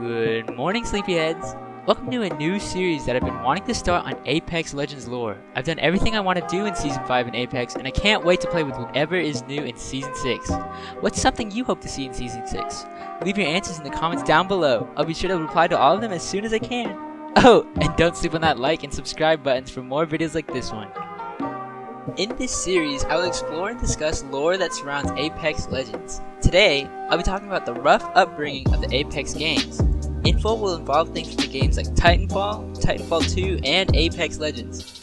Good morning, sleepyheads! Welcome to a new series that I've been wanting to start on Apex Legends lore. I've done everything I want to do in Season 5 in Apex, and I can't wait to play with whatever is new in Season 6. What's something you hope to see in Season 6? Leave your answers in the comments down below. I'll be sure to reply to all of them as soon as I can. Oh, and don't sleep on that like and subscribe buttons for more videos like this one. In this series, I will explore and discuss lore that surrounds Apex Legends. Today, I'll be talking about the rough upbringing of the Apex games. Info will involve things from the games like Titanfall, Titanfall 2, and Apex Legends.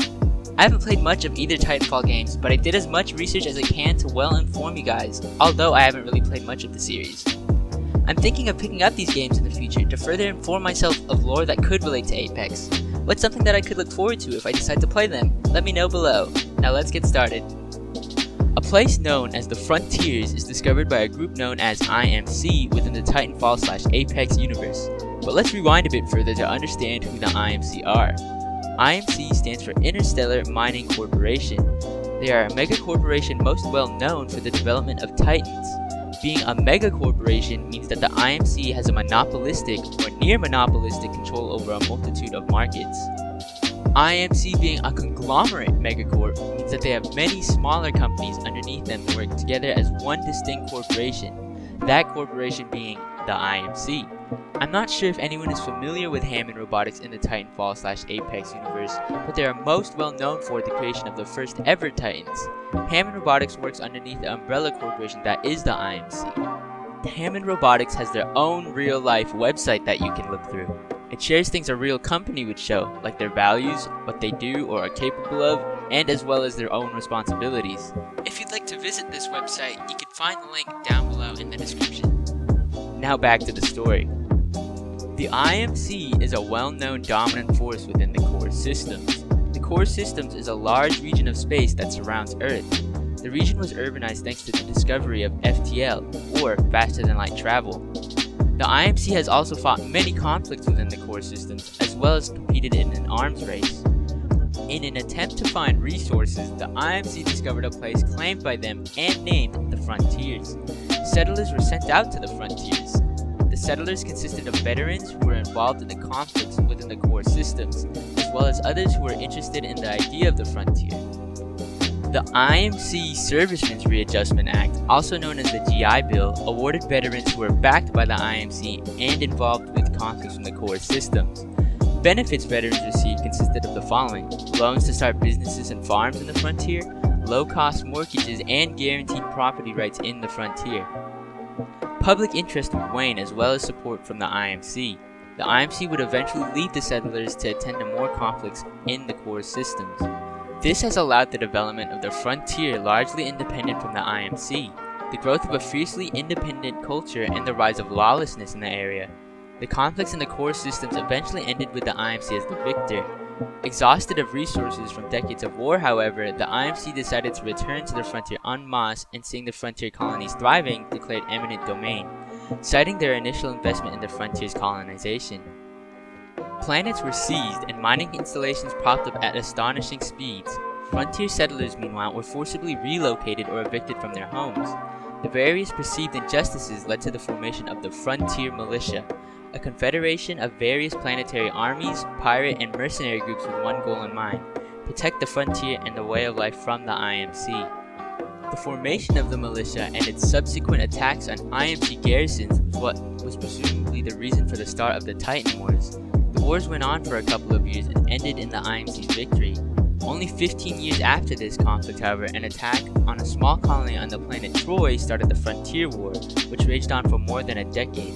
I haven't played much of either Titanfall games, but I did as much research as I can to well inform you guys, although I haven't really played much of the series. I'm thinking of picking up these games in the future to further inform myself of lore that could relate to Apex. What's something that I could look forward to if I decide to play them? Let me know below. Now let's get started. A place known as the Frontiers is discovered by a group known as IMC within the Titanfall/Apex universe. But let's rewind a bit further to understand who the IMC are. IMC stands for Interstellar Mining Corporation. They are a mega corporation most well known for the development of Titans. Being a mega corporation means that the IMC has a monopolistic or near monopolistic control over a multitude of markets. IMC being a conglomerate megacorp means that they have many smaller companies underneath them that work together as one distinct corporation, that corporation being the IMC. I'm not sure if anyone is familiar with Hammond Robotics in the Titanfall/Apex universe, but they are most well known for the creation of the first ever Titans. Hammond Robotics works underneath the umbrella corporation that is the IMC. Hammond Robotics has their own real-life website that you can look through. It shares things a real company would show, like their values, what they do or are capable of, and as well as their own responsibilities. If you'd like to visit this website, you can find the link down below in the description. Now back to the story. The IMC is a well-known dominant force within the core systems. The core systems is a large region of space that surrounds Earth. The region was urbanized thanks to the discovery of FTL, or faster than light travel. The IMC has also fought many conflicts within the core systems, as well as competed in an arms race. In an attempt to find resources, the IMC discovered a place claimed by them and named the Frontiers. Settlers were sent out to the Frontiers. The settlers consisted of veterans who were involved in the conflicts within the core systems, as well as others who were interested in the idea of the Frontier. The IMC Servicemen's Readjustment Act, also known as the GI Bill, awarded veterans who were backed by the IMC and involved with conflicts from the core systems. Benefits veterans received consisted of the following: loans to start businesses and farms in the Frontier, low-cost mortgages, and guaranteed property rights in the Frontier. Public interest would wane as well as support from the IMC. The IMC would eventually lead the settlers to attend to more conflicts in the core systems. This has allowed the development of the Frontier largely independent from the IMC, the growth of a fiercely independent culture, and the rise of lawlessness in the area. The conflicts in the core systems eventually ended with the IMC as the victor. Exhausted of resources from decades of war, however, the IMC decided to return to the Frontier en masse, and seeing the Frontier colonies thriving, declared eminent domain, citing their initial investment in the Frontier's colonization. Planets were seized and mining installations propped up at astonishing speeds. Frontier settlers, meanwhile, were forcibly relocated or evicted from their homes. The various perceived injustices led to the formation of the Frontier Militia, a confederation of various planetary armies, pirate, and mercenary groups with one goal in mind: protect the Frontier and the way of life from the IMC. The formation of the militia and its subsequent attacks on IMC garrisons was what was presumably the reason for the start of the Titan Wars. The wars went on for a couple of years and ended in the IMC's victory. Only 15 years after this conflict, however, an attack on a small colony on the planet Troy started the Frontier War, which raged on for more than a decade.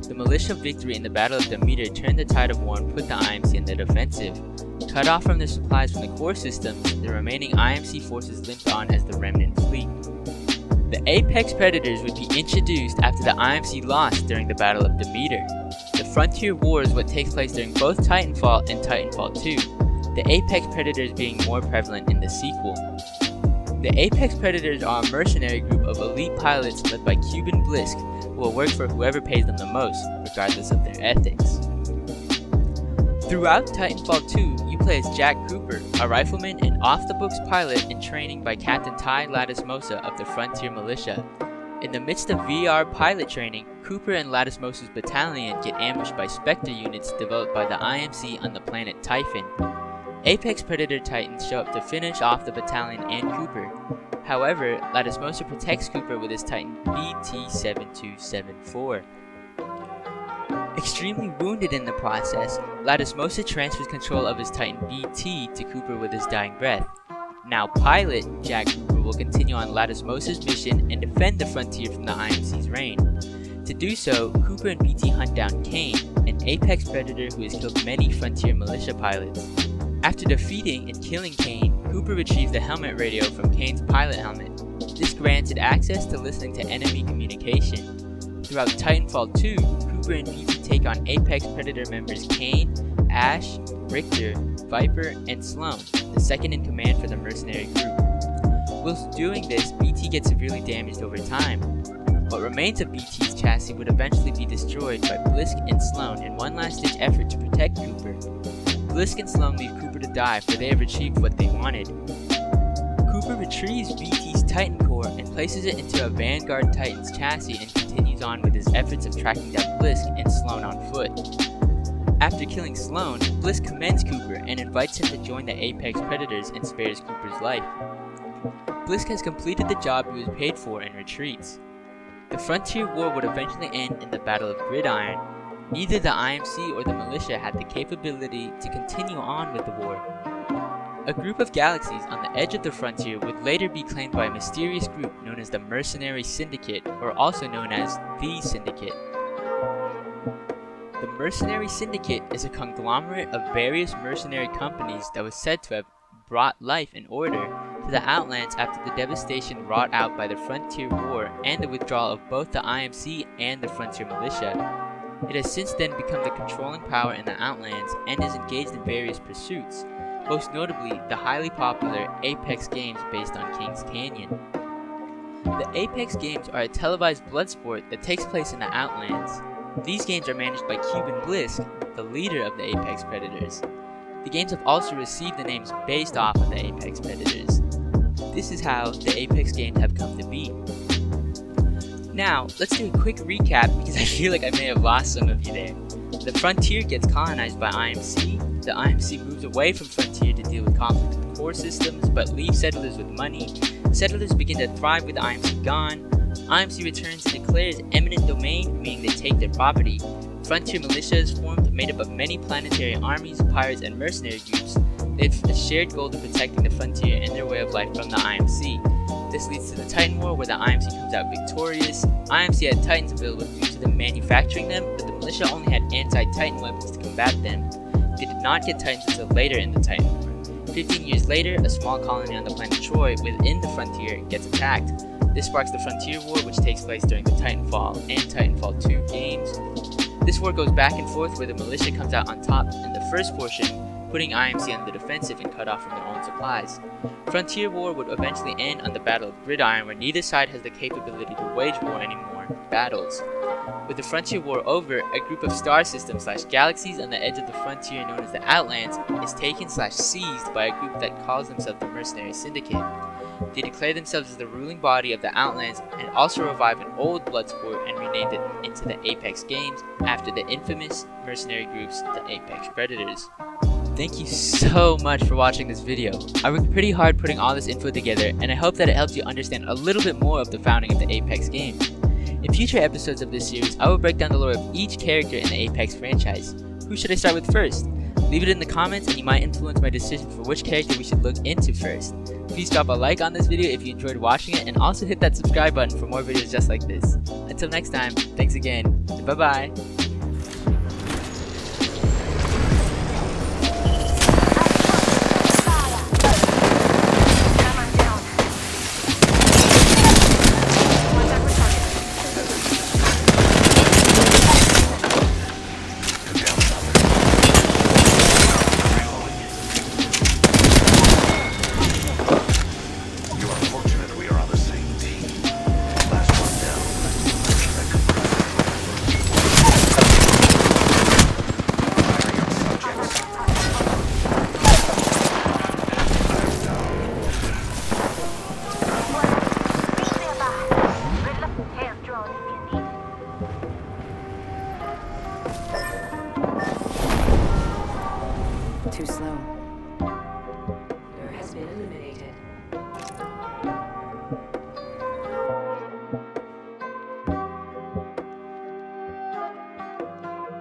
The militia victory in the Battle of Demeter turned the tide of war and put the IMC in the defensive. Cut off from their supplies from the core systems, the remaining IMC forces limped on as the remnant fleet. The Apex Predators would be introduced after the IMC lost during the Battle of Demeter. The Frontier War is what takes place during both Titanfall and Titanfall 2, the Apex Predators being more prevalent in the sequel. The Apex Predators are a mercenary group of elite pilots led by Cuban Blisk, who will work for whoever pays them the most, regardless of their ethics. Throughout Titanfall 2, you play as Jack Cooper, a rifleman and off-the-books pilot in training by Captain Ty Lattice Mosa of the Frontier Militia. In the midst of VR pilot training, Cooper and Lattimos's battalion get ambushed by Spectre units developed by the IMC on the planet Typhon. Apex Predator Titans show up to finish off the battalion and Cooper. However, Lattimos protects Cooper with his Titan BT-7274. Extremely wounded in the process, Lattimos transfers control of his Titan BT to Cooper with his dying breath. Now pilot Jack Cooper will continue on Lattimos' mission and defend the frontier from the IMC's reign. To do so, Cooper and BT hunt down Kane, an Apex Predator who has killed many Frontier militia pilots. After defeating and killing Kane, Cooper retrieves the helmet radio from Kane's pilot helmet. This granted access to listening to enemy communication. Throughout Titanfall 2, Cooper and BT take on Apex Predator members Kane, Ash, Richter, Viper, and Sloan, the second in command for the mercenary group. Whilst doing this, BT gets severely damaged over time. What remains of BT's chassis would eventually be destroyed by Blisk and Sloan in one last-ditch effort to protect Cooper. Blisk and Sloan leave Cooper to die, for they have achieved what they wanted. Cooper retrieves BT's Titan core and places it into a Vanguard Titan's chassis and continues on with his efforts of tracking down Blisk and Sloan on foot. After killing Sloan, Blisk commends Cooper and invites him to join the Apex Predators and spares Cooper's life. Blisk has completed the job he was paid for and retreats. The Frontier War would eventually end in the Battle of Gridiron. Neither the IMC or the militia had the capability to continue on with the war. A group of galaxies on the edge of the frontier would later be claimed by a mysterious group known as the Mercenary Syndicate, or also known as the Syndicate. The Mercenary Syndicate is a conglomerate of various mercenary companies that was said to have brought life and order to the Outlands after the devastation wrought out by the Frontier War and the withdrawal of both the IMC and the Frontier Militia. It has since then become the controlling power in the Outlands and is engaged in various pursuits, most notably the highly popular Apex games based on Kings Canyon. The Apex games are a televised blood sport that takes place in the Outlands. These games are managed by Cuban Blisk, the leader of the Apex Predators. The games have also received the names based off of the Apex Predators. This is how the Apex games have come to be. Now, let's do a quick recap because I feel like I may have lost some of you there. The Frontier gets colonized by IMC. The IMC moves away from Frontier to deal with conflict with core systems, but leaves settlers with money. Settlers begin to thrive with the IMC gone. IMC returns and declares eminent domain, meaning they take their property. Frontier militia is formed, made up of many planetary armies, pirates, and mercenary groups. They have a shared goal of protecting the frontier and their way of life from the IMC. This leads to the Titan War, where the IMC comes out victorious. IMC had Titans available due to them manufacturing them, but the militia only had anti-Titan weapons to combat them. They did not get Titans until later in the Titan War. 15 years later, a small colony on the planet Troy within the frontier gets attacked. This sparks the Frontier War, which takes place during the Titanfall and Titanfall 2 games. This war goes back and forth where the militia comes out on top in the first portion, putting IMC on the defensive and cut off from their own supplies. Frontier War would eventually end on the Battle of Gridiron, where neither side has the capability to wage war anymore battles. With the Frontier War over, a group of star systems / galaxies on the edge of the frontier known as the Outlands is taken / seized by a group that calls themselves the Mercenary Syndicate. They declare themselves as the ruling body of the Outlands and also revive an old blood sport and renamed it into the Apex Games after the infamous mercenary groups, the Apex Predators. Thank you so much for watching this video. I worked pretty hard putting all this info together, and I hope that it helps you understand a little bit more of the founding of the Apex games. In future episodes of this series, I will break down the lore of each character in the Apex franchise. Who should I start with first? Leave it in the comments and you might influence my decision for which character we should look into first. Please drop a like on this video if you enjoyed watching it, and also hit that subscribe button for more videos just like this. Until next time, thanks again, and bye bye. Too slow.